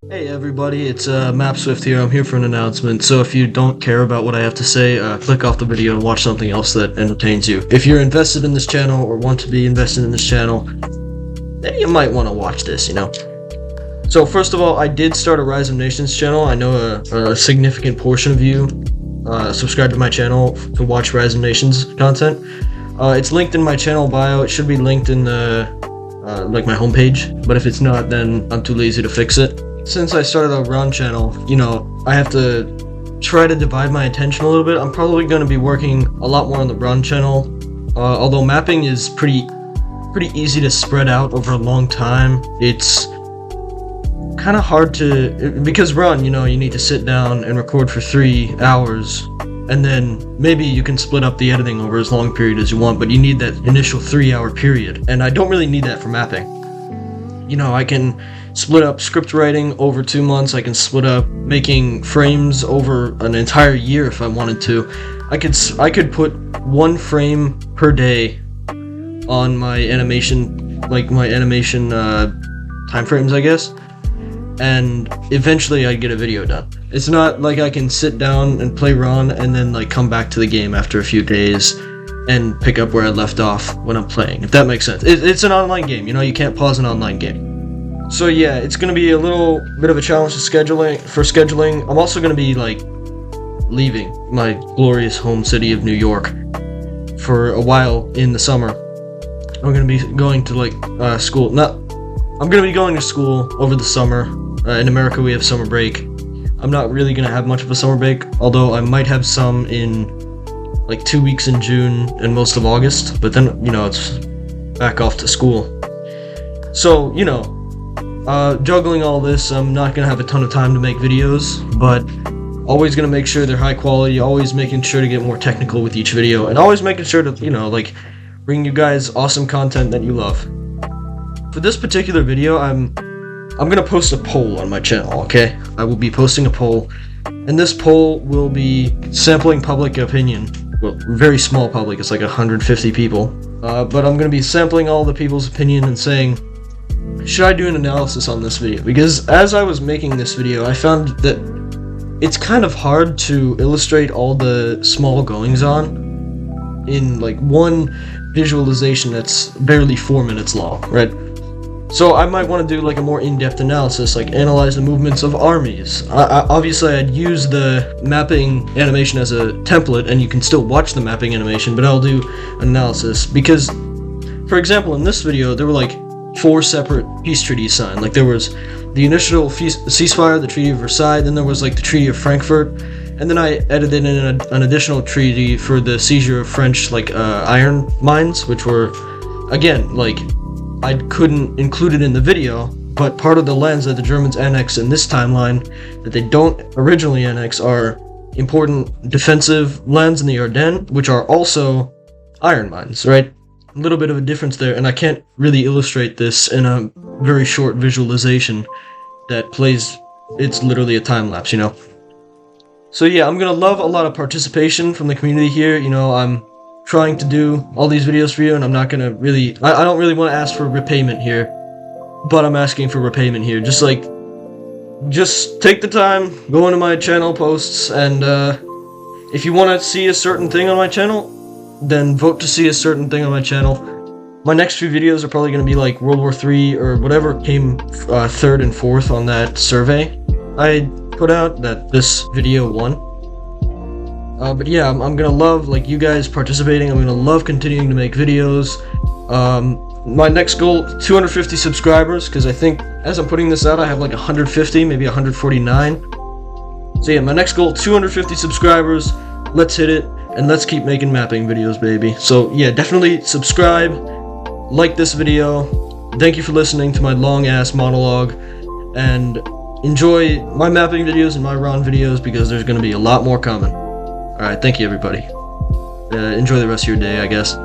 Hey everybody, it's MapSwift here. I'm here for an announcement, so if you don't care about what I have to say, click off the video and watch something else that entertains you. If you're invested in this channel or want to be invested in this channel, then you might want to watch this, you know? So first of all, I did start a Rise of Nations channel. I know a significant portion of you subscribe to my channel to watch Rise of Nations content. It's linked in my channel bio. It should be linked in the like my homepage, but if it's not, then I'm too lazy to fix it. Since I started a run channel, you know, I have to try to divide my attention a little bit. I'm probably going to be working a lot more on the run channel, although mapping is pretty easy to spread out over a long time. It's kind of hard to, because run, you know, you need to sit down and record for 3 hours, and then maybe you can split up the editing over as long a period as you want, but you need that initial 3-hour period, and I don't really need that for mapping. You know, I can split up script writing over 2 months. I can split up making frames over an entire year if I wanted to. I could put 1 frame per day on my animation, like my animation time frames, I guess, and eventually I'd get a video done. It's not like I can sit down and play run and then like come back to the game after a few days and pick up where I left off when I'm playing, if that makes sense. It's an online game, you know, you can't pause an online game. So yeah, it's gonna be a little bit of a challenge for scheduling. I'm also gonna be like leaving my glorious home city of New York for a while in the summer. I'm gonna be going to like school. I'm gonna be going to school over the summer. In America, we have summer break. I'm not really gonna have much of a summer break, although I might have some in like 2 weeks in June and most of August. But then, you know, it's back off to school. So, you know, juggling all this, I'm not gonna have a ton of time to make videos, but always gonna make sure they're high quality, always making sure to get more technical with each video, and always making sure to, you know, like, bring you guys awesome content that you love. For this particular video, I'm I'm gonna post a poll on my channel, okay? I will be posting a poll, and this poll will be sampling public opinion. Well, very small public, it's like 150 people. But I'm gonna be sampling all the people's opinion and saying, should I do an analysis on this video? Because as I was making this video, I found that it's kind of hard to illustrate all the small goings-on in like one visualization that's barely 4 minutes long, right? So I might want to do like a more in-depth analysis, like analyze the movements of armies. Obviously I'd use the mapping animation as a template, and you can still watch the mapping animation, but I'll do analysis because, for example, in this video there were like 4 separate peace treaties signed. Like there was the initial ceasefire, the Treaty of Versailles, then there was like the Treaty of Frankfurt, and then I edited in an additional treaty for the seizure of French like iron mines, which were, again, like I couldn't include it in the video, but part of the lands that the Germans annex in this timeline that they don't originally annex are important defensive lands in the Ardennes, which are also iron mines, right? A little bit of a difference there, and I can't really illustrate this in a very short visualization that plays, it's literally a time lapse, you know? So yeah, I'm gonna love a lot of participation from the community here. You know, I'm trying to do all these videos for you, and I'm not gonna really, I don't really want to ask for repayment here, but I'm asking for repayment here. Just take the time, go into my channel posts, and if you want to see a certain thing on my channel, then vote to see a certain thing on my channel. My next few videos are probably going to be like World War III or whatever came 3rd and 4th on that survey I put out that this video won. But yeah, I'm gonna love like you guys participating. I'm gonna love continuing to make videos. My next goal, 250 subscribers, because I think as I'm putting this out I have like 150, maybe 149. So yeah, my next goal, 250 subscribers. Let's hit it. And let's keep making mapping videos, baby. So yeah, definitely subscribe, like this video. Thank you for listening to my long-ass monologue, and enjoy my mapping videos and my RON videos, because there's going to be a lot more coming. Alright, thank you everybody. Enjoy the rest of your day, I guess.